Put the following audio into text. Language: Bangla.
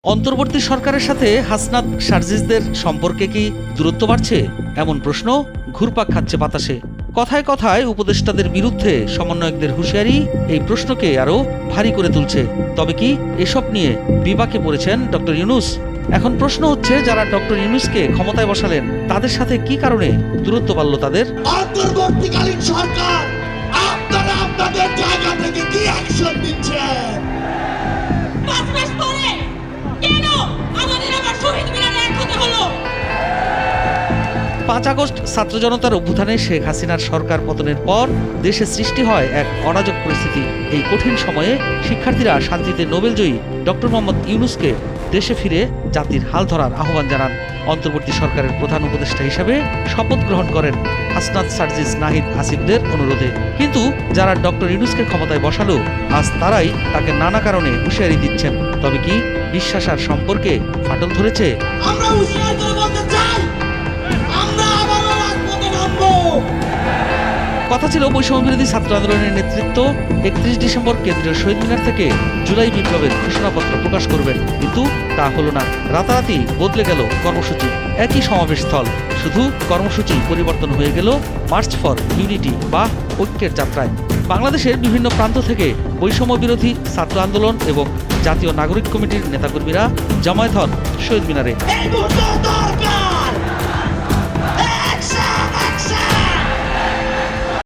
অন্তর্বর্তী সরকারের সাথে হাসনাত সার্জিসদের সম্পর্কে কি দূরত্ব বাড়ছে? এমন প্রশ্ন ঘুরপাক খাচ্ছে বাতাসে। কথায় কথায় উপদেষ্টাদের বিরুদ্ধে সমন্বয়কদের হুঁশিয়ারি এই প্রশ্নকে আরও ভারী করে তুলছে। তবে কি এসব নিয়ে বিপাকে পড়েছেন ডক্টর ইউনূস? এখন প্রশ্ন হচ্ছে, যারা ডক্টর ইউনূসকে ক্ষমতায় বসালেন তাদের সাথে কি কারণে দূরত্ব বাড়ল তাদের? অন্তর্বর্তীকালীন সরকার আপনারা আপনাদের জায়গা থেকে কি অ্যাকশন দিচ্ছেন? 5 মাস পরে কেন আমাদের আবার শহীদ মিনারে এক হতে হলো? 5 আগস্ট ছাত্র জনতার অভ্যুত্থানে শেখ হাসিনার সরকার পতনের পর দেশে সৃষ্টি হয় এক অরাজক পরিস্থিতি। এই কঠিন সময়ে শিক্ষার্থীরা শান্তিতে নোবেলজয়ী ডক্টর মোহাম্মদ ইউনূসকে দেশে ফিরে জাতির হাল ধরার আহ্বান জানান। অন্তর্বর্তী সরকারের প্রধান উপদেষ্টা হিসেবে শপথ গ্রহণ করেন হাসনাত সার্জিস নাহিদ আসিফদের অনুরোধে। কিন্তু যারা ডক্টর ইউনূসকে ক্ষমতায় বসালো, আজ তারাই তাকে নানা কারণে হুঁশিয়ারি দিচ্ছেন। তবে কি বিশ্বাস আর সম্পর্কে ফাটল ধরেছে? আমরা হুঁশিয়ার করে বলতে চাই, আমরা আবারও রাজপথে নামবো। কথা ছিল বৈষম্য বিরোধী ছাত্র আন্দোলনের নেতৃত্ব 31 ডিসেম্বর কেন্দ্রীয় শহীদ মিনার থেকে জুলাই বিপ্লবের ঘোষণাপত্র প্রকাশ করবেন, কিন্তু তা হলো না। রাতারাতি বদলে গেল কর্মসূচি। একই সমাবেশস্থল, শুধু কর্মসূচি পরিবর্তন হয়ে গেল মার্চ ফর ইউনিটি বা ঐক্যের যাত্রায়। বাংলাদেশের বিভিন্ন প্রান্ত থেকে বৈষম্য বিরোধী ছাত্র আন্দোলন এবং জাতীয় নাগরিক কমিটির নেতাকর্মীরা জমায়েত হন শহীদ মিনারে। এই মুহূর্তে দরকার